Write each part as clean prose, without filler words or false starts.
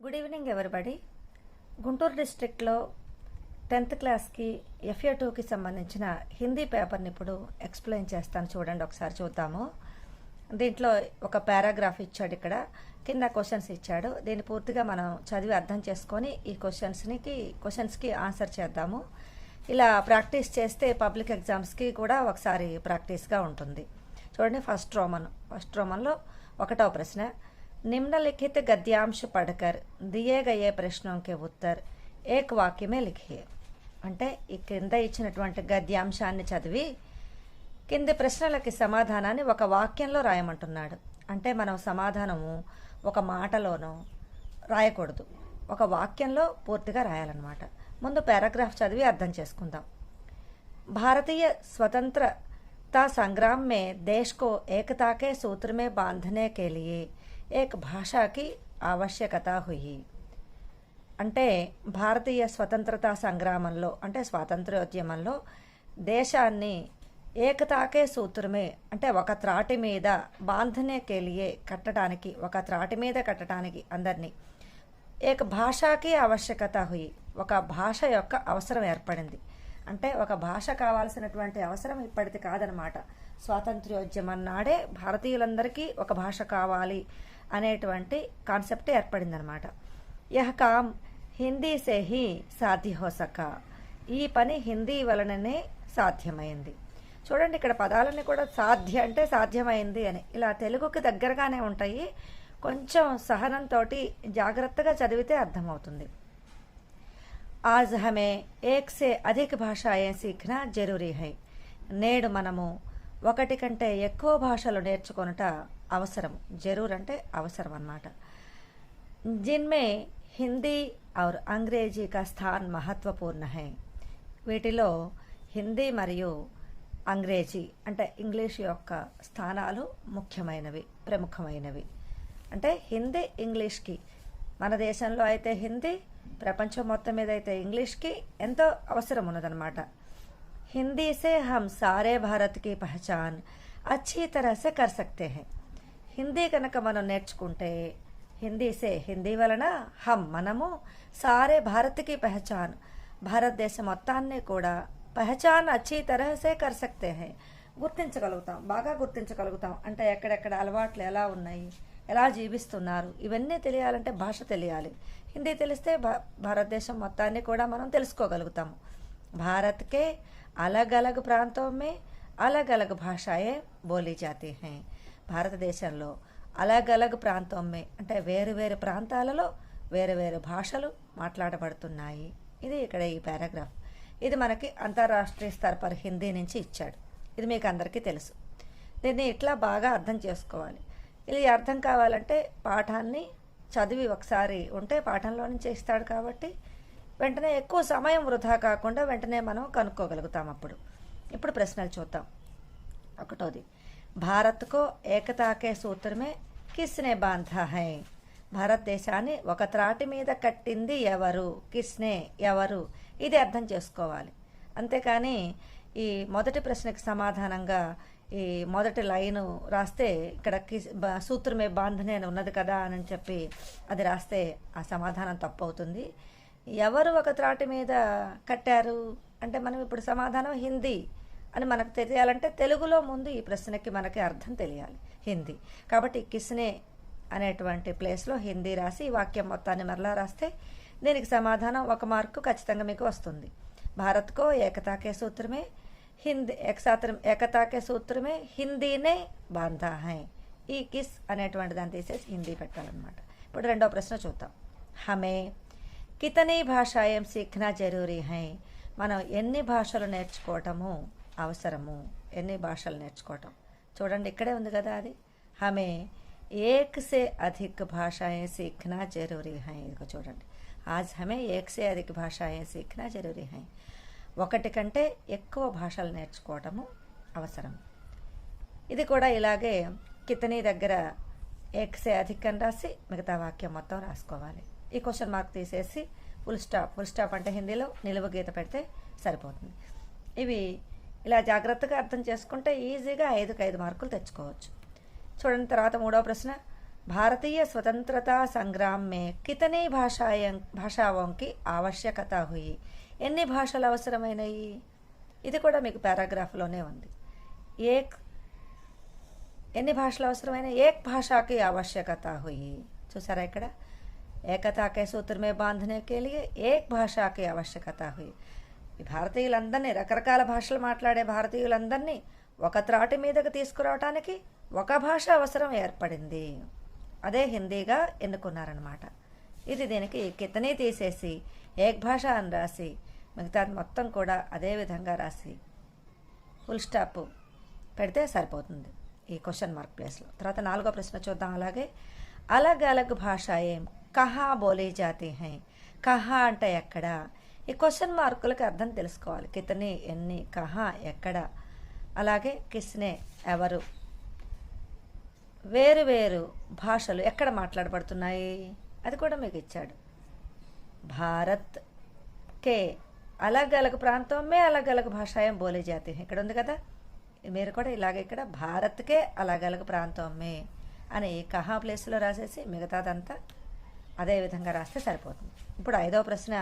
Good evening everybody. Guntur డిస్ట్రిక్ట్లో 10th క్లాస్కి FA2కి సంబంధించిన హిందీ పేపర్ని ఇప్పుడు ఎక్స్ప్లెయిన్ చేస్తాను, చూడండి ఒకసారి చూద్దాము. దీంట్లో ఒక పారాగ్రాఫ్ ఇచ్చాడు, ఇక్కడ కింద క్వశ్చన్స్ ఇచ్చాడు. దీన్ని పూర్తిగా మనం చదివి అర్థం చేసుకొని ఈ క్వశ్చన్స్కి ఆన్సర్ చేద్దాము. ఇలా ప్రాక్టీస్ చేస్తే పబ్లిక్ ఎగ్జామ్స్కి కూడా ఒకసారి ప్రాక్టీస్గా ఉంటుంది. చూడండి, ఫస్ట్ రోమన్లో 1వ ప్రశ్న, निम्नलिखित गद्यांश पढ़कर दिए गए प्रश्नों के उत्तर एक वाक्य में लिखिए. అంటే ఈ కింద ఇచ్చినటువంటి గద్యాంశాన్ని చదివి కింది ప్రశ్నలకి సమాధానాన్ని ఒక వాక్యంలో రాయమంటున్నాడు. అంటే మనం సమాధానము ఒక మాటలోనో రాయకూడదు, ఒక వాక్యంలో పూర్తిగా రాయాలన్నమాట. ముందు పారాగ్రాఫ్ చదివి అర్థం చేసుకుందాం. भारतीय स्वतंत्रता संग्राम में देश को एकता के सूत्र में बांधने के लिए एक भाषा की आवश्यकता हुई. అంటే భారతీయ స్వతంత్రతా సంగ్రామంలో అంటే స్వాతంత్ర్యోద్యమంలో దేశాన్ని ఏకతాకే సూత్రమే అంటే ఒక త్రాటి మీద బాంధనే కేలియే కట్టడానికి, ఒక త్రాటి మీద కట్టడానికి అందరినీ ఏక భాషకి ఆవశ్యకత హుయి, ఒక భాష యొక్క అవసరం ఏర్పడింది. అంటే ఒక భాష కావాల్సినటువంటి అవసరం ఇప్పటిది కాదనమాట. స్వాతంత్ర్యోద్యమం నాడే భారతీయులందరికీ ఒక భాష కావాలి అనేటువంటి కాన్సెప్ట్ ఏర్పడిందనమాట. యహ్ కామ్ హిందీ సే హీ సాధ్య హో సకా, ఈ పని హిందీ వలననే సాధ్యమైంది. చూడండి, ఇక్కడ పదాలన్నీ కూడా సాధ్య అంటే సాధ్యమైంది అని ఇలా తెలుగుకి దగ్గరగానే ఉంటాయి. కొంచెం సహనంతో జాగ్రత్తగా చదివితే అర్థమవుతుంది. आज हमें एक से अधिक భాషాయే సీఖనా జరూరీ హై. నేడు మనము ఒకటి కంటే ఎక్కువ భాషలు నేర్చుకొనుట అవసరం. జరూర్ అంటే అవసరం అన్నమాట. జిన్మే హిందీ और अंग्रेजी का स्थान महत्वपूर्ण है. వీటిలో హిందీ మరియు అంగ్రేజీ అంటే ఇంగ్లీష్ యొక్క స్థానాలు ముఖ్యమైనవి, ప్రముఖమైనవి. అంటే హిందీ ఇంగ్లీష్కి, మన దేశంలో అయితే హిందీ, ప్రపంచం మొత్తం మీద అయితే ఇంగ్లీష్కి ఎంతో అవసరం ఉన్నదన్నమాట. హిందీ సే హమ్ సారే భారత్ కి పహచాన్ అచ్చీ తరహ సే కర్ సక్తే హై. హిందీ కనుక మనం నేర్చుకుంటే, హిందీ వలన మనము సారే భారత్కి పహచాన్, భారతదేశం మొత్తాన్ని కూడా పహచాన్ అచ్చీ తరహ సే కర్ సక్తే హై, గుర్తించగలుగుతాం, బాగా గుర్తించగలుగుతాం. అంటే ఎక్కడెక్కడ అలవాట్లు ఎలా ఉన్నాయి, ఎలా జీవిస్తున్నారు, ఇవన్నీ తెలియాలంటే భాష తెలియాలి. హిందీ తెలిస్తే భారతదేశం మొత్తాన్ని కూడా మనం తెలుసుకోగలుగుతాము. భారత్ కే అలగ్ అలగ్ ప్రాంతం మే అలగ్ అలగ్ భాషాయే బోలీ జాతీ హై. భారతదేశంలో అలగ్ అలగ్ ప్రాంతం మే అంటే వేరు వేరు ప్రాంతాలలో వేరు వేరు భాషలు మాట్లాడబడుతున్నాయి. ఇది ఇక్కడ ఈ పారాగ్రాఫ్. ఇది మనకి అంతర్రాష్ట్రీయ స్థాయి పర్ హిందీ నుంచి ఇచ్చాడు. ఇది మీకు అందరికీ తెలుసు. దీన్ని ఇట్లా బాగా అర్థం చేసుకోవాలి. ఇది అర్థం కావాలంటే పాఠాన్ని చదివి ఒకసారి ఉంటే పాఠంలో నుంచి ఇస్తాడు కాబట్టి వెంటనే ఎక్కువ సమయం వృధా కాకుండా వెంటనే మనం కనుక్కోగలుగుతాం. ఇప్పుడు ప్రశ్నలు చూద్దాం. 1వది, భారత్కో ఏకతాకే సూత్రమే కిస్నే బాంధా హై. భారతదేశాన్ని ఒక త్రాటి మీద కట్టింది ఎవరు, కిస్నే ఎవరు, ఇది అర్థం చేసుకోవాలి. అంతేకాని ఈ మొదటి ప్రశ్నకి సమాధానంగా ఈ మొదటి లైను రాస్తే ఇక్కడ సూత్రమే బాంధనే అని ఉన్నది కదా అని చెప్పి అది రాస్తే ఆ సమాధానం తప్పు అవుతుంది. ఎవరు ఒక త్రాటి మీద కట్టారు అంటే మనం ఇప్పుడు సమాధానం హిందీ అని మనకు తెలియాలంటే తెలుగులో ముందు ఈ ప్రశ్నకి మనకి అర్థం తెలియాలి, హిందీ. కాబట్టి కిస్నే అనేటువంటి ప్లేస్లో హిందీ రాసి ఈ వాక్యం మొత్తాన్ని మరలా రాస్తే దీనికి సమాధానం 1 మార్కు ఖచ్చితంగా మీకు వస్తుంది. భారత్కో ఏకతాకే సూత్రమే హిందీ ఏకతాకే సూత్రమే హిందీనే బాంధా హై. ఈ కిస్ అనేటువంటి దాన్ని తీసేసి హిందీ పెట్టాలన్నమాట. ఇప్పుడు 2వ ప్రశ్న చూద్దాం. హమే కితనీ భాషాయం సీఖనా జరూరీ హై. మనం ఎన్ని భాషలు నేర్చుకోవటము అవసరము, ఎన్ని భాషలు నేర్చుకోవటం. చూడండి, ఇక్కడే ఉంది కదా అది. హమే ఏక్ సే అధిక్ భాషాయే సీఖనా జరూరీ హై. ఇదిగో చూడండి, ఆజ్ హమే ఏక్ సే అధిక్ భాషాయే సీఖనా జరూరీ హై. ఒకటి కంటే ఎక్కువ భాషలు నేర్చుకోవటము అవసరం. ఇది కూడా ఇలాగే కితనీ దగ్గర ఏక్సే అధికం రాసి మిగతా వాక్యం మొత్తం రాసుకోవాలి. ఈ క్వశ్చన్ మార్క్ తీసేసి ఫుల్ స్టాప్ అంటే హిందీలో నిలువు గీత పెడితే సరిపోతుంది. ఇవి ఇలా జాగ్రత్తగా అర్థం చేసుకుంటే ఈజీగా 5కి 5 మార్కులు తెచ్చుకోవచ్చు. చూడండి, తర్వాత 3వ ప్రశ్న, भारतीय स्वतंत्रता संग्राम में कितनी భాషాओं की ఆవశ్యకత हुई ఎన్ని భాషలు అవసరమైనవి ఇది కూడా మీకు పారాగ్రాఫ్లోనే ఉంది. ఎన్ని భాషలు అవసరమైన ఏక్ భాషాకి ఆవశ్యకత हुई చూసారా ఇక్కడ ఏకతా కే సూత్ర మే బాంధనే కే లియే ఏక్ భాషాకి ఆవశ్యకత हुई. ఈ భారతీయులందరినీ రకరకాల భాషలు మాట్లాడే భారతీయులందరినీ ఒక త్రాటి మీదకి తీసుకురావటానికి ఒక భాష అవసరం ఏర్పడింది. అదే హిందీగా ఎన్నుకున్నారనమాట. ఇది దీనికి కితనీ తీసేసి ఏక్ భాష అని రాసి మిగతాది మొత్తం కూడా అదే విధంగా రాసి ఫుల్ స్టాప్ పెడితే సరిపోతుంది ఈ క్వశ్చన్ మార్క్ ప్లేస్లో. తర్వాత 4వ ప్రశ్న చూద్దాం. అలాగే అలగ్ అలగ్ భాషాయేం కహా బోలీ జాతీ హై. కహా అంటే ఎక్కడ. ఈ క్వశ్చన్ మార్కులకి అర్థం తెలుసుకోవాలి. కితనీ ఎన్ని, కహా ఎక్కడ, అలాగే కిస్నే ఎవరు. వేరు వేరు భాషలు ఎక్కడ మాట్లాడబడుతున్నాయి అది కూడా మీకు ఇచ్చాడు. భారత్ కే అలగ్ అలగ్ ప్రాంతం మే అలగ్ అలగ్ భాషాయం బోలీ జాతీ హై. ఇక్కడ ఉంది కదా, మీరు కూడా ఇలాగే ఇక్కడ భారత్కే అలగ్ అలగ్ ప్రాంతం మే అని కహా ప్లేస్లో రాసేసి మిగతాదంతా అదే విధంగా రాస్తే సరిపోతుంది. ఇప్పుడు 5వ ప్రశ్న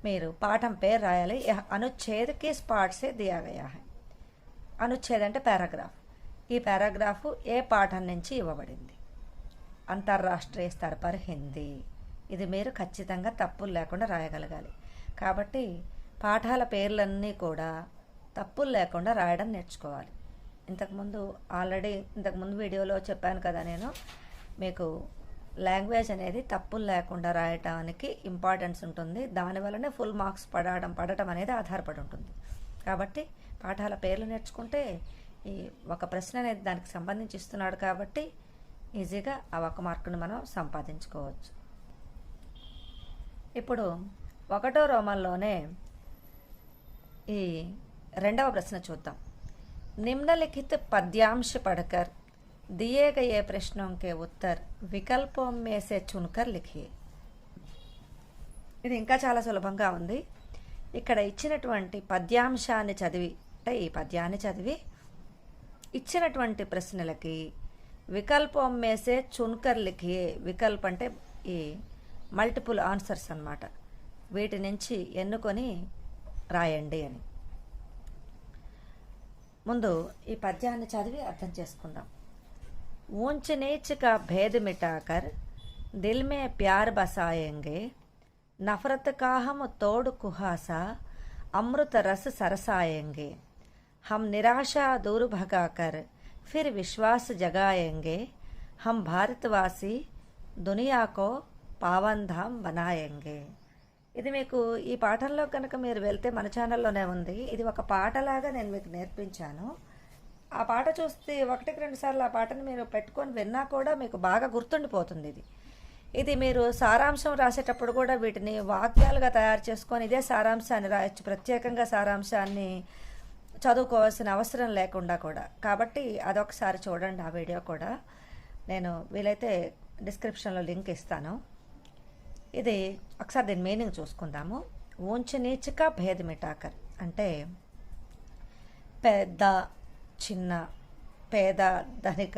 మీరు పాఠం పేరు రాయాలి. అనుచ్ఛేద్ కిస్ పాఠ్ సే దియా గయా హై. అనుచ్ఛేద్ అంటే పారాగ్రాఫ్. ఈ పారాగ్రాఫ్ ఏ పాఠం నుంచి ఇవ్వబడింది. అంతర్రాష్ట్రీయ స్థర్ పర్ హిందీ. ఇది మీరు ఖచ్చితంగా తప్పులు లేకుండా రాయగలగాలి. కాబట్టి పాఠాల పేర్లన్నీ కూడా తప్పులు లేకుండా రాయడం నేర్చుకోవాలి. ఇంతకుముందు వీడియోలో చెప్పాను కదా, నేను మీకు లాంగ్వేజ్ అనేది తప్పులు లేకుండా రాయటానికి ఇంపార్టెన్స్ ఉంటుంది. దానివల్లనే ఫుల్ మార్క్స్ పడటం అనేది ఆధారపడి ఉంటుంది. కాబట్టి పాఠాల పేర్లు నేర్చుకుంటే ఈ ఒక ప్రశ్న అనేది దానికి సంబంధించి ఇస్తున్నాడు కాబట్టి ఈజీగా ఆ 1 మార్కును మనం సంపాదించుకోవచ్చు. ఇప్పుడు 1వ రోమన్లోనే ఈ 2వ ప్రశ్న చూద్దాం. निम्नलिखित पद्यांश पढ़कर दिए गए प्रश्नों के उत्तर विकल्पों में से चुनकर लिखिए. ఇది ఇంకా చాలా సులభంగా ఉంది. ఇక్కడ ఇచ్చినటువంటి పద్యాంశాన్ని చదివి అంటే ఈ పద్యాన్ని చదివి ఇచ్చినటువంటి ప్రశ్నలకి వికల్పం మేసే చున్కర్ లిఖియే. వికల్ప అంటే ఈ మల్టిపుల్ ఆన్సర్స్ అన్నమాట. వీటి నుంచి ఎన్నుకొని రాయండి అని. ముందు ఈ పద్యాన్ని చదివి అర్థం చేసుకుందాం. ऊंच नीच का भेद मिटाकर दिल में प्यार बसाएंगे, नफरत का हम तोड़ कुहासा अमृत रस सरसाएंगे, हम निराशा दूर भगाकर फिर विश्वास जगाएंगे, हम भारतवासी दुनिया को पावन धाम बनाएंगे. ఇది మీకు ఈ పాఠంలో కనుక మీరు వెళ్తే మన ఛానల్లోనే ఉంది. ఇది ఒక పాటలాగా నేను మీకు నేర్పించాను. ఆ పాట చూస్తే 1-2 సార్లు ఆ పాటను మీరు పెట్టుకొని విన్నా కూడా మీకు బాగా గుర్తుండిపోతుంది. ఇది మీరు సారాంశం రాసేటప్పుడు కూడా వీటిని వాక్యాలుగా తయారు చేసుకొని ఇదే సారాంశాన్ని రాయొచ్చు. ప్రత్యేకంగా సారాంశాన్ని చదువుకోవాల్సిన అవసరం లేకుండా కూడా. కాబట్టి అదొకసారి చూడండి. ఆ వీడియో కూడా నేను వీలైతే డిస్క్రిప్షన్లో లింక్ ఇస్తాను. ఇది ఒకసారి దీని మీనింగ్ చూసుకుందాము. ఊంచ నీచక భేద మిటాకర్ అంటే పెద్ద చిన్న, పేద ధనిక,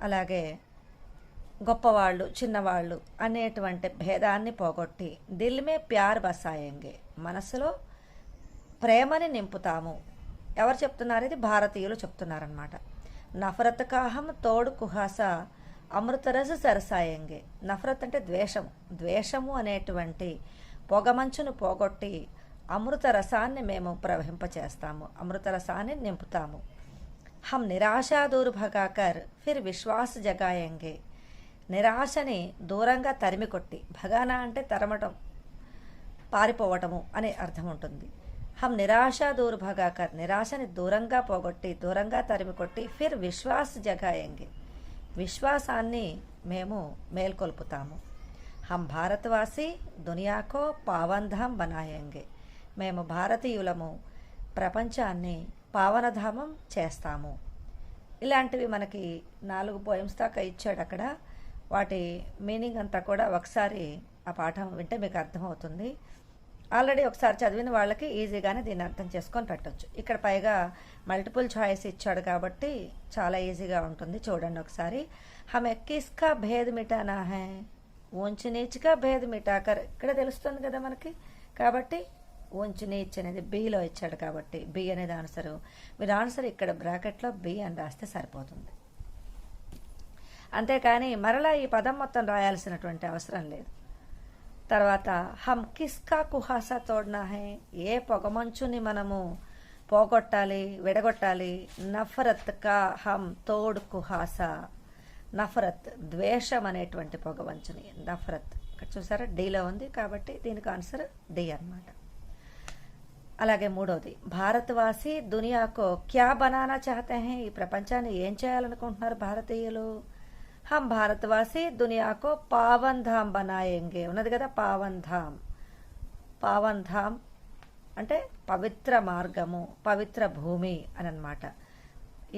అలాగే గొప్పవాళ్ళు చిన్నవాళ్ళు అనేటువంటి భేదాన్ని పోగొట్టి దిల్ మే ప్యార్ బసాయంగే, మనసులో ప్రేమని నింపుతాము. ఎవరు చెప్తున్నారు? ఇది భారతీయులు చెప్తున్నారనమాట. నఫరత్ కాహం తోడు కుహాస అమృతరస సరసాయంగే. నఫరత్ అంటే ద్వేషము అనేటువంటి పొగమంచును పోగొట్టి అమృత రసాన్ని మేము ప్రవహింపచేస్తాము, అమృత రసాన్ని నింపుతాము. హం నిరాశా దూర్ భగాకర్ ఫిర్ విశ్వాస్ జగాయంగే. నిరాశని దూరంగా తరిమికొట్టి, భగానా అంటే తరమటం, పారిపోవటము అనే అర్థం ఉంటుంది. హం నిరాశా దూర్ భగాకర్, నిరాశని దూరంగా పోగొట్టి, దూరంగా తరిమికొట్టి, ఫిర్ విశ్వాస్ జగాయంగే, విశ్వాసాన్ని మేము మేల్కొల్పుతాము. హం భారతవాసి దునియాకో పావన్ధామ్ బనాయంగే, మేము భారతీయులము ప్రపంచాన్ని పావనధామం చేస్తాము. ఇలాంటివి మనకి 4 పోయమ్స్ దాకా ఇచ్చాడు అక్కడ. వాటి మీనింగ్ అంతా కూడా ఒకసారి ఆ పాఠం వింటే మీకు అర్థమవుతుంది. ఆల్రెడీ ఒకసారి చదివిన వాళ్ళకి ఈజీగానే దీన్ని అర్థం చేసుకొని పెట్టొచ్చు. ఇక్కడ పైగా మల్టిపుల్ చాయిస్ ఇచ్చాడు కాబట్టి చాలా ఈజీగా ఉంటుంది. చూడండి ఒకసారి. హమే కిస్కా భేద్ మిటానా హై, ఊంచ్ నీచ్గా భేద్ మిటాకర్, ఇక్కడ తెలుస్తుంది కదా మనకి. కాబట్టి ఊంచ్ నీచ్ అనేది బిలో ఇచ్చాడు కాబట్టి బి అనేది ఆన్సరు. మీరు ఆన్సర్ ఇక్కడ బ్రాకెట్లో బి అని రాస్తే సరిపోతుంది. అంతేకాని మరలా ఈ పదం మొత్తం రాయాల్సినటువంటి అవసరం లేదు. తర్వాత హమ్ కిస్కా కుహాసా తోడ్నా హై, ఏ పొగమంచుని మనము పోగొట్టాలి, విడగొట్టాలి. నఫరత్ కా హమ్ తోడ్ కుహాసా, నఫరత్ ద్వేషం అనేటువంటి పొగమంచుని, నఫరత్ ఇక్కడ చూసారా డీలో ఉంది కాబట్టి దీనికి ఆన్సర్ డి అన్నమాట. అలాగే మూడోది, భారతవాసి దునియాకో క్యా బనానా చాహతే హై, ఈ ప్రపంచాన్ని ఏం చేయాలనుకుంటున్నారు భారతీయులు. హమ్ భారతవాసి దునియాకో పావన్ ధామ్ బనాయేంగే ఉన్నది కదా. పావన్ ధామ్, పావన్ ధామ్ అంటే పవిత్ర మార్గము, పవిత్ర భూమి అని అనమాట.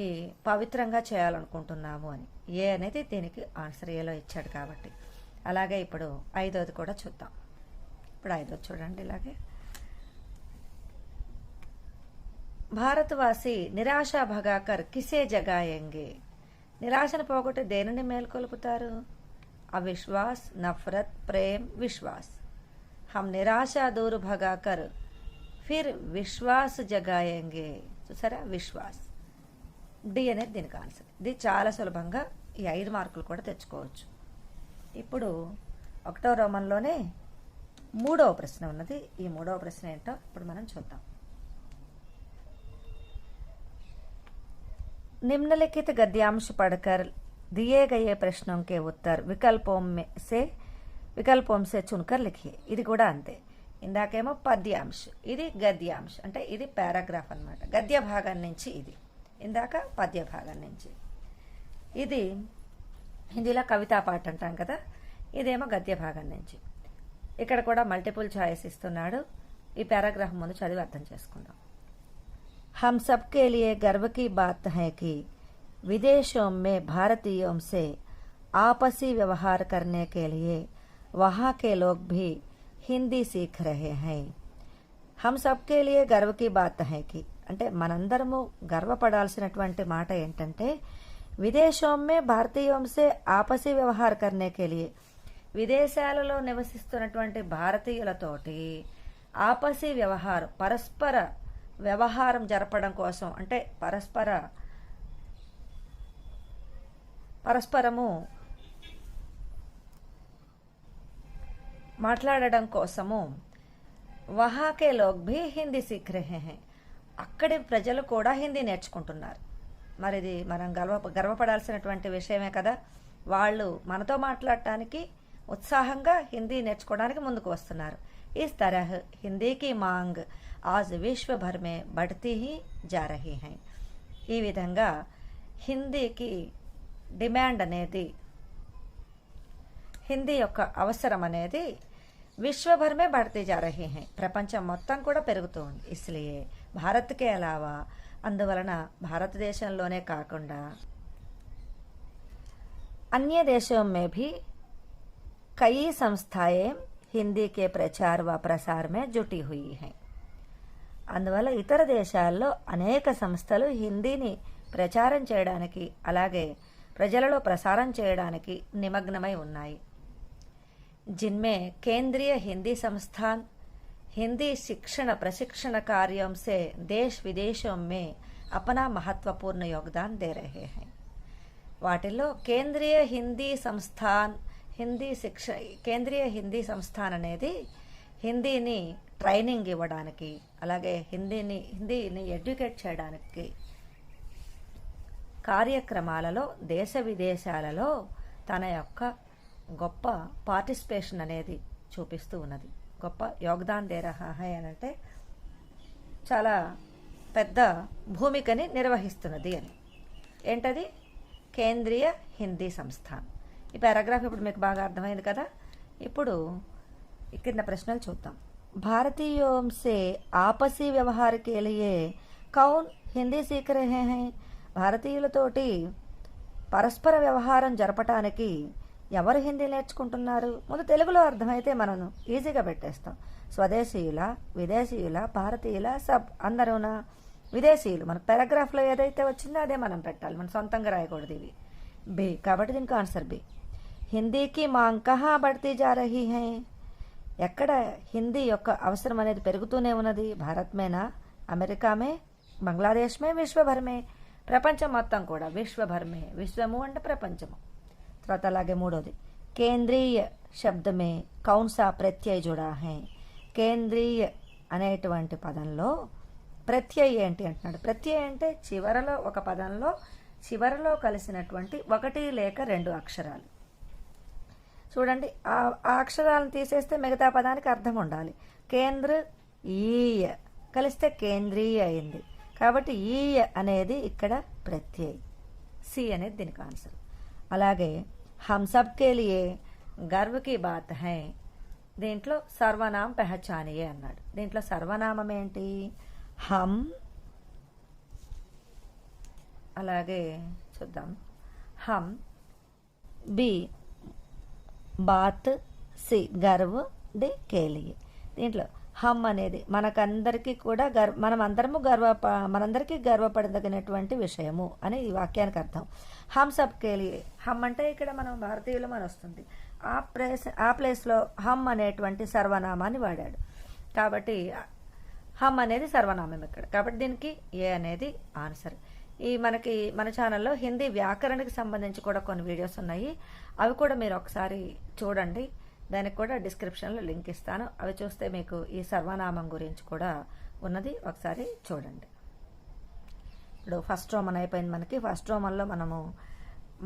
ఈ పవిత్రంగా చేయాలనుకుంటున్నాము అని. ఏ అనేది దీనికి ఆన్సర్ ఏలో ఇచ్చాడు కాబట్టి. అలాగే ఇప్పుడు ఐదోది కూడా చూద్దాం. ఇప్పుడు ఐదోది చూడండి. ఇలాగే భారతవాసి నిరాశ భగాకర్ కిసే జగాయేంగే, నిరాశను పోగొట్టి దేనిని మేల్కొల్పుతారు. అవిశ్వాస్, నఫరత్, ప్రేమ్, విశ్వాస్. హమ్ నిరాశ దూర్ భగాకర్ ఫిర్ విశ్వాస్ జగాయేంగే, చూసారా విశ్వాస్. డి అనేది దీనికి ఆన్సర్. ఇది చాలా సులభంగా ఈ 5 మార్కులు కూడా తెచ్చుకోవచ్చు. ఇప్పుడు 1వ రోమన్లోనే 3వ ప్రశ్న ఉన్నది. ఈ 3వ ప్రశ్న ఏంటో ఇప్పుడు మనం చూద్దాం. निम्नलिखित गद्यांश पढ़कर दिए गए प्रश्नों के उत्तर వికల్పం से चुनकर लिखिए. ఇది కూడా అంతే. ఇందాకేమో పద్యాంశ, ఇది గద్యాంశ, అంటే ఇది పారాగ్రాఫ్ అన్నమాట. గద్య భాగం నుంచి ఇది, ఇందాక పద్య భాగం నుంచి. ఇది హిందీలో కవితా పాట అంటాం కదా, ఇదేమో గద్య భాగం నుంచి. ఇక్కడ కూడా మల్టిపుల్ చాయిస్ ఇస్తున్నాడు. ఈ పారాగ్రాఫ్ ముందు చదివి అర్థం చేసుకుందాం. हम सबके लिए गर्व की बात है कि विदेशों में भारतीयों से आपसी व्यवहार करने के लिए वहाँ के लोग भी हिंदी सीख रहे हैं. हम सबके लिए गर्व की बात है कि అంటే మనందరము గర్వపడాల్సినటువంటి మాట ఏంటంటే విదేశం మే భారతీయోం సే ఆపసి వ్యవహార్ కర్నే కే లియే, విదేశాలలో నివసిస్తున్నటువంటి భారతీయులతోటి ఆపసి వ్యవహారం, పరస్పర వ్యవహారం జరపడం కోసం, అంటే పరస్పరము మాట్లాడడం కోసము వహాకే లోగ్ భీ హిందీ సీఖ్ రహే హై, అక్కడి ప్రజలు కూడా హిందీ నేర్చుకుంటున్నారు. మరి ఇది మనం గర్వపడాల్సినటువంటి విషయమే కదా. వాళ్ళు మనతో మాట్లాడటానికి ఉత్సాహంగా హిందీ నేర్చుకోవడానికి ముందుకు వస్తున్నారు. इस तरह हिंदी की मांग आज विश्व भर में बढ़ती ही जा रही है. ఈ విధంగా హిందీకి డిమాండ్ అనేది, హిందీ యొక్క అవసరం అనేది విశ్వభర్ మే బఢతీ జా రహీ హై, ప్రపంచం మొత్తం కూడా పెరుగుతూ ఉంది. ఇస్లియే భారత్కే అలావా, అందువలన భారతదేశంలోనే కాకుండా अन्य देशों में भी कई संस्थाएं హిందీ కే ప్రచార్ వ ప్రసార్ మే జుటి హుయి హై. అందువల్ల ఇతర దేశాల్లో అనేక సంస్థలు హిందీని ప్రచారం చేయడానికి, అలాగే ప్రజలలో ప్రసారం చేయడానికి నిమగ్నమై ఉన్నాయి. జిన్మే కేంద్రీయ హిందీ సంస్థాన్ हिंदी शिक्षण प्रशिक्षण कार्यों से देश विदेशों में अपना महत्वपूर्ण योगदान दे रहे हैं. వాటిల్లో కేంద్రీయ హిందీ సంస్థాన్, కేంద్రీయ హిందీ సంస్థాన్ అనేది హిందీని ట్రైనింగ్ ఇవ్వడానికి, అలాగే హిందీని ఎడ్యుకేట్ చేయడానికి కార్యక్రమాలలో దేశ విదేశాలలో తన యొక్క గొప్ప పార్టిసిపేషన్ అనేది చూపిస్తూ ఉన్నది. గొప్ప యోగదాన్ దే రహా హై అని అంటే చాలా పెద్ద భూమికని నిర్వహిస్తున్నది అని. ఏంటది? కేంద్రీయ హిందీ సంస్థాన్. ఈ పారాగ్రాఫ్ ఇప్పుడు మీకు బాగా అర్థమైంది కదా. ఇప్పుడు ఇక్కడ ప్రశ్నలు చూద్దాం. భారతీయోం సే ఆపసీ వ్యవహార్ కే లియే కౌన్ హిందీ సీఖ్ రహే హై, భారతీయులతోటి పరస్పర వ్యవహారం జరపటానికి ఎవరు హిందీ నేర్చుకుంటున్నారు? ముందు తెలుగులో అర్థమైతే మనం ఈజీగా పెట్టేస్తాం. స్వదేశీయుల, విదేశీయుల, భారతీయుల, సబ్ అందరూనా? విదేశీయులు. మన పారాగ్రాఫ్లో ఏదైతే వచ్చిందో అదే మనం పెట్టాలి, మనం సొంతంగా రాయకూడదు ఇవి. బి, కాబట్టి దీనికి ఆన్సర్ బి. హిందీకి మాంగ్ కహా బడ్తీ జా రహీ హై? ఎక్కడ హిందీ యొక్క అవసరం అనేది పెరుగుతూనే ఉన్నది? భారత్ మేనా, అమెరికా మే, బంగ్లాదేశ్ మే, విశ్వభర్ మే? ప్రపంచం మొత్తం కూడా, విశ్వభర్ మే. విశ్వము అంటే ప్రపంచము. తర్వాత అలాగే మూడోది, కేంద్రీయ శబ్ద మే కౌన్ సా ప్రత్యయ జుడా హై? కేంద్రీయ అనేటువంటి పదంలో ప్రత్యయ ఏంటి అంటున్నాడు. ప్రత్యయ అంటే చివరలో ఒక పదంలో చివరలో కలిసినటువంటి ఒకటి లేక రెండు అక్షరాలు. చూడండి, ఆ అక్షరాలను తీసేస్తే మిగతా పదానికి అర్థం ఉండాలి. కేంద్ర ఈయ కలిస్తే కేంద్రీయ అయింది. కాబట్టి ఈయ అనేది ఇక్కడ ప్రత్యయ. సి అనేది దీనికి ఆన్సర్. అలాగే హమ్ సబ్కే లియే గర్వ్ కి బాత్ హై, దీంట్లో సర్వనామ పెహచానియే అన్నాడు. దీంట్లో సర్వనామం ఏంటి? హమ్. అలాగే చూద్దాం, హమ్, బి బాత్, సి గర్వ్, డి కేలియే. దీంట్లో హమ్ అనేది మనకందరికీ కూడా మనందరికీ గర్వపడదగినటువంటి విషయము అని ఈ వాక్యానికి అర్థం. హమ్ సబ్ కేలియే. హమ్ అంటే ఇక్కడ మనం భారతీయులం అని వస్తుంది. ఆ ప్లేస్లో హమ్ అనేటువంటి సర్వనామాన్ని వాడాడు. కాబట్టి హమ్ అనేది సర్వనామం ఇక్కడ. కాబట్టి దీనికి ఏ అనేది ఆన్సర్. మన ఛానల్లో హిందీ వ్యాకరణకి సంబంధించి కూడా కొన్ని వీడియోస్ ఉన్నాయి. అవి కూడా మీరు ఒకసారి చూడండి. దానికి కూడా డిస్క్రిప్షన్లో లింక్ ఇస్తాను. అవి చూస్తే మీకు ఈ సర్వనామం గురించి కూడా ఉన్నది, ఒకసారి చూడండి. ఇప్పుడు ఫస్ట్ రోమన్ అయిపోయింది మనకి. ఫస్ట్ రోమన్లో మనము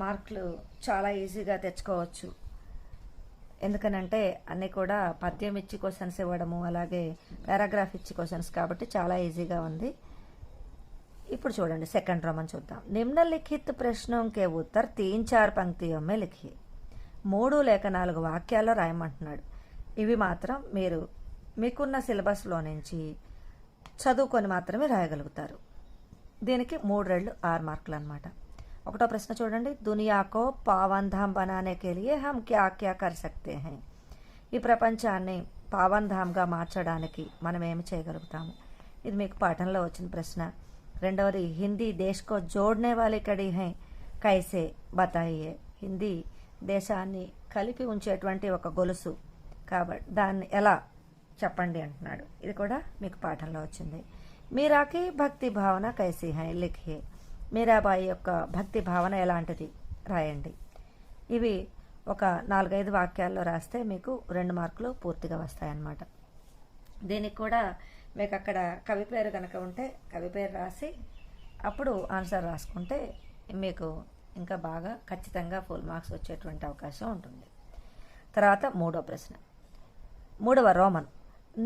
మార్కులు చాలా ఈజీగా తెచ్చుకోవచ్చు. ఎందుకనంటే అన్నీ కూడా పద్యం ఇచ్చి క్వశ్చన్స్ ఇవ్వడము, అలాగే పారాగ్రాఫ్ ఇచ్చి క్వశ్చన్స్, కాబట్టి చాలా ఈజీగా ఉంది. ఇప్పుడు చూడండి, సెకండ్ రోమన్ చూద్దాం. నిమ్నలిఖిత్ ప్రశ్నోం కే ఉత్తర్ 3-4 పంక్తియోं में लिखिए. 3 లేక 4 వాక్యాల్లో రాయమంటున్నాడు. ఇవి మాత్రం మీరు మీకున్న సిలబస్లో నుంచి చదువుకొని మాత్రమే రాయగలుగుతారు. దీనికి 3 రెళ్ళు 6 మార్కులు అనమాట. ఒకటో ప్రశ్న చూడండి, దునియాకో పావన్ధామ్ బనానే కే లియే హమ్ క్యా క్యా కర్ సక్తే హై? ఈ ప్రపంచాన్ని పావన్ధామ్గా మార్చడానికి మనం ఏమి చేయగలుగుతాము? ఇది మీకు పాఠంలో వచ్చిన ప్రశ్న. రెండవది, హిందీ దేశ్ కో జోడ్నే వాలీ కడీ హై, కైసే బతాయియే? హిందీ దేశాన్ని కలిపి ఉంచేటువంటి ఒక గొలుసు, కాబట్టి దాన్ని ఎలా చెప్పండి అంటున్నాడు. ఇది కూడా మీకు పాఠంలో వచ్చింది. మీరాకి భక్తి భావన కైసీ హై లిఖియే? మీరాబాయి యొక్క భక్తి భావన ఎలాంటిది రాయండి. ఇవి ఒక 4-5 వాక్యాల్లో రాస్తే మీకు 2 మార్కులు పూర్తిగా వస్తాయన్నమాట. దీనికి కూడా మీకు అక్కడ కవి పేరు కనుక ఉంటే కవి పేరు రాసి అప్పుడు ఆన్సర్ రాసుకుంటే మీకు ఇంకా బాగా ఖచ్చితంగా ఫుల్ మార్క్స్ వచ్చేటువంటి అవకాశం ఉంటుంది. తర్వాత మూడో ప్రశ్న, మూడవ రోమన్.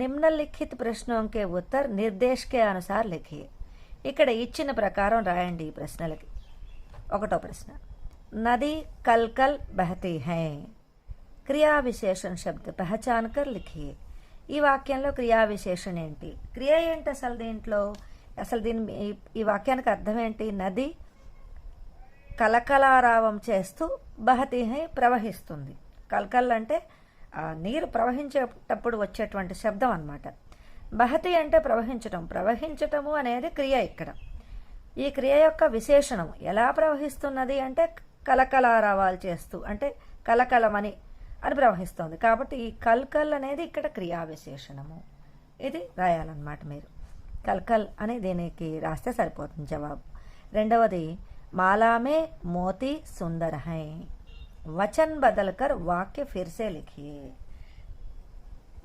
నిమ్నలిఖిత్ ప్రశ్నోం కే ఉత్తర్ నిర్దేశ్ కే అనుసార్ లిఖియే? ఇక్కడ ఇచ్చిన ప్రకారం రాయండి ఈ ప్రశ్నలకి. ఒకటో ప్రశ్న, నది కల్ కల్ బహతీ హై, క్రియా విశేషణ శబ్ద పహచాన్ కర్ లిఖియే? ఈ వాక్యంలో క్రియా విశేషణ ఏంటి? క్రియ ఏంటి అసలు దీంట్లో? ఈ వాక్యానికి అర్థం ఏంటి? నది కలకలారావం చేస్తూ బహతీ హై ప్రవహిస్తుంది. కల్కల్ అంటే నీరు ప్రవహించేటప్పుడు వచ్చేటువంటి శబ్దం అన్నమాట. బహతి అంటే ప్రవహించటం. ప్రవహించటము అనేది క్రియ. ఇక్కడ ఈ క్రియ యొక్క విశేషణం ఎలా ప్రవహిస్తున్నది అంటే కలకలారావాలు చేస్తూ, అంటే కలకలమని అని ప్రవహిస్తోంది. కాబట్టి ఈ కల్కల్ అనేది ఇక్కడ క్రియా విశేషణము. ఇది రాయాలన్నమాట మీరు. కల్కల్ అని దీనికి రాస్తే సరిపోతుంది జవాబు. రెండవది, మాలామే మోతీ సుందర్ హై, వచన్ బదల్కర్ వాక్య ఫిర్సే లిఖియే?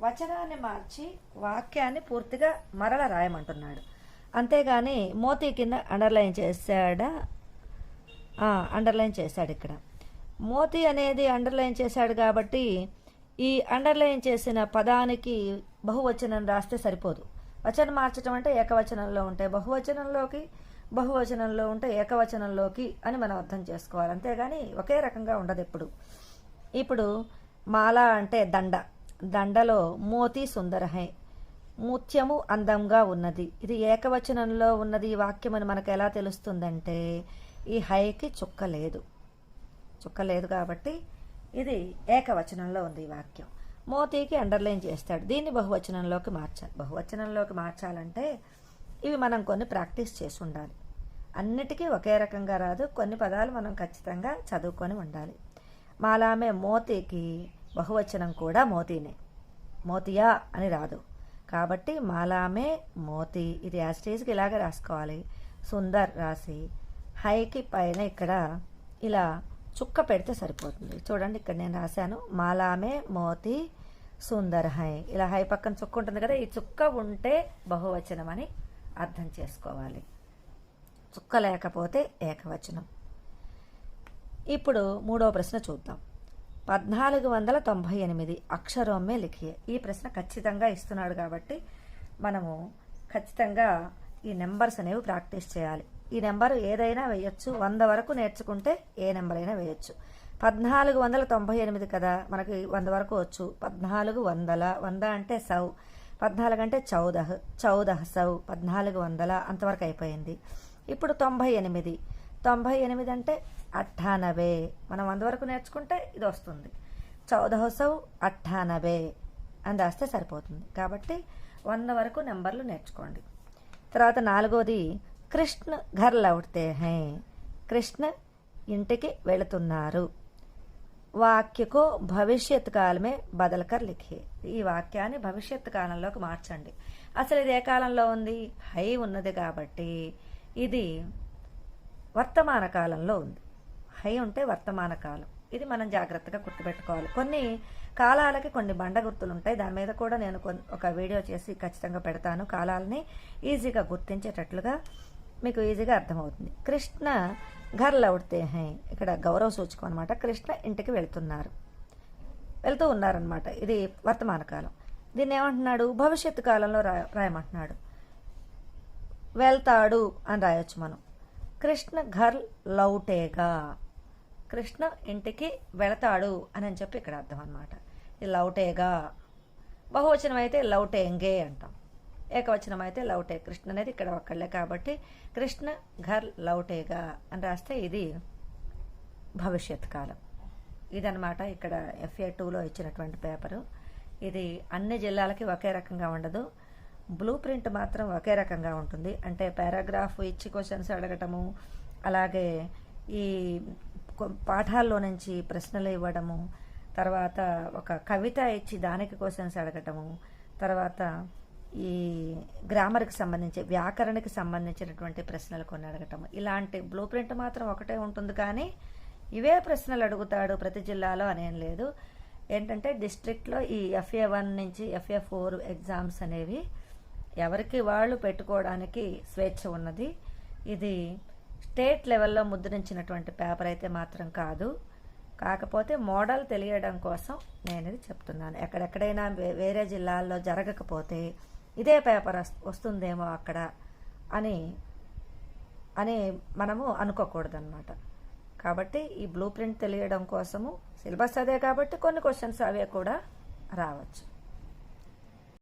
వచనాన్ని మార్చి వాక్యాన్ని పూర్తిగా మరల రాయమంటున్నాడు. అంతేగాని మోతీ కింద అండర్లైన్ చేశాడు ఇక్కడ. మోతీ అనేది అండర్లైన్ చేశాడు కాబట్టి ఈ అండర్లైన్ చేసిన పదానికి బహువచనం రాస్తే సరిపోదు. వచనం మార్చడం అంటే ఏకవచనంలో ఉంటే బహువచనంలో ఉంటే ఏకవచనంలోకి అని మనం అర్థం చేసుకోవాలి. అంతేగాని ఒకే రకంగా ఉండదు ఎప్పుడు. ఇప్పుడు మాల అంటే దండలో మోతీ సుందర హై, ముత్యము అందంగా ఉన్నది. ఇది ఏకవచనంలో ఉన్నది ఈ వాక్యం అని మనకు ఎలా తెలుస్తుందంటే ఈ హైకి చుక్క లేదు కాబట్టి ఇది ఏకవచనంలో ఉంది ఈ వాక్యం. మోతీకి అండర్లైన్ చేస్తాడు. దీన్ని బహువచనంలోకి మార్చాలి. బహువచనంలోకి మార్చాలంటే ఇవి మనం కొన్ని ప్రాక్టీస్ చేసి ఉండాలి. అన్నిటికీ ఒకే రకంగా రాదు. కొన్ని పదాలు మనం ఖచ్చితంగా చదువుకొని ఉండాలి. మాలామే మోతీకి బహువచనం కూడా మోతీనే, మోతియా అని రాదు. కాబట్టి మాలామే మోతి, ఇది యాస్టీజ్కి ఇలాగే రాసుకోవాలి. సుందర్ రాసి హైకి పైన ఇక్కడ ఇలా చుక్క పెడితే సరిపోతుంది. చూడండి, ఇక్కడ నేను రాశాను మాలామే మోతి సుందర్ హై. ఇలా హై పక్కన చుక్క ఉంటుంది కదా, ఈ చుక్క ఉంటే బహువచనం అని అర్థం చేసుకోవాలి. చుక్క లేకపోతే ఏకవచనం. ఇప్పుడు మూడో ప్రశ్న చూద్దాం. 1498 అక్షరోమే లిఖియే. ఈ ప్రశ్న ఖచ్చితంగా ఇస్తున్నాడు కాబట్టి మనము ఖచ్చితంగా ఈ నెంబర్స్ అనేవి ప్రాక్టీస్ చేయాలి. ఈ నెంబర్ ఏదైనా వేయొచ్చు. 100 వరకు నేర్చుకుంటే ఏ నెంబర్ అయినా వేయొచ్చు. 1498 కదా, మనకి 100 వరకు వచ్చు. 1400, 100 అంటే సౌ, 14 అంటే 14, 14 సౌ, 1400 అంతవరకు అయిపోయింది. ఇప్పుడు 98, 98 అంటే 98. మనం 100 వరకు నేర్చుకుంటే ఇది వస్తుంది. 14 సౌ 98 అని రాస్తే సరిపోతుంది. కాబట్టి 100 వరకు నెంబర్లు నేర్చుకోండి. తర్వాత నాలుగోది కృష్ణ ఘర్ లౌట్తే హై. కృష్ణ ఇంటికి వెళుతున్నారు. వాక్యకు భవిష్యత్ కాలమే బదలకర్ లిఖే. ఈ వాక్యాన్ని భవిష్యత్ కాలంలోకి మార్చండి. అసలు ఇది ఏ కాలంలో ఉంది? హై ఉన్నది కాబట్టి ఇది వర్తమాన కాలంలో ఉంది. హై ఉంటే వర్తమాన కాలం. ఇది మనం జాగ్రత్తగా గుర్తుపెట్టుకోవాలి. కొన్ని కాలాలకి కొన్ని బండ గుర్తులు ఉంటాయి. దాని మీద కూడా నేను ఒక వీడియో చేసి ఖచ్చితంగా పెడతాను. కాలాలని ఈజీగా గుర్తించేటట్లుగా మీకు ఈజీగా అర్థమవుతుంది. కృష్ణ ఘర్ లౌట్తే హై, ఇక్కడ గౌరవ సూచకం అనమాట. కృష్ణ ఇంటికి వెళ్తూ ఉన్నారనమాట. ఇది వర్తమాన కాలం. దీన్ని ఏమంటున్నాడు? భవిష్యత్తు కాలంలో రాయమంటున్నాడు. వెళ్తాడు అని రాయొచ్చు మనం. కృష్ణ ఘర్ లౌటేగా, కృష్ణ ఇంటికి వెళతాడు అని చెప్పి ఇక్కడ అర్థం అనమాట. ఇది లౌటేగా. బహువచనం అయితే లౌటేంగే అంటాం. ఏకవచనం అయితే లౌటే. కృష్ణ అనేది ఇక్కడ ఒక్కళ్ళే కాబట్టి కృష్ణ ఘర్ లౌటేగా అని రాస్తే ఇది భవిష్యత్ కాలం. ఇదనమాట ఇక్కడ FA2లో ఇచ్చినటువంటి పేపరు. ఇది అన్ని జిల్లాలకి ఒకే రకంగా ఉండదు. బ్లూ ప్రింట్ మాత్రం ఒకే రకంగా ఉంటుంది. అంటే పారాగ్రాఫ్ ఇచ్చి క్వశ్చన్స్ అడగటము, అలాగే ఈ పాఠాల్లో నుంచి ప్రశ్నలు ఇవ్వడము, తర్వాత ఒక కవిత ఇచ్చి దానికి క్వశ్చన్స్ అడగటము, తర్వాత ఈ గ్రామర్కి సంబంధించి వ్యాకరణకి సంబంధించినటువంటి ప్రశ్నలు కొన్ని అడగటము, ఇలాంటి బ్లూ ప్రింట్ మాత్రం ఒకటే ఉంటుంది. కానీ ఇవే ప్రశ్నలు అడుగుతాడు ప్రతి జిల్లాలో అనేం లేదు. ఏంటంటే డిస్ట్రిక్ట్లో ఈ FA1 నుంచి FA4 ఎగ్జామ్స్ అనేవి ఎవరికి వాళ్ళు పెట్టుకోవడానికి స్వేచ్ఛ ఉన్నది. ఇది స్టేట్ లెవెల్లో ముద్రించినటువంటి పేపర్ అయితే మాత్రం కాదు. కాకపోతే మోడల్ తెలియడం కోసం నేను ఇది చెప్తున్నాను. ఎక్కడెక్కడైనా వేరే జిల్లాల్లో జరగకపోతే ఇదే పేపర్ వస్తుందేమో అక్కడ అని మనము అనుకోకూడదన్నమాట. కాబట్టి ఈ బ్లూ ప్రింట్ తెలియడం కోసము సిలబస్ అదే కాబట్టి కొన్ని క్వశ్చన్స్ అవే కూడా రావచ్చు.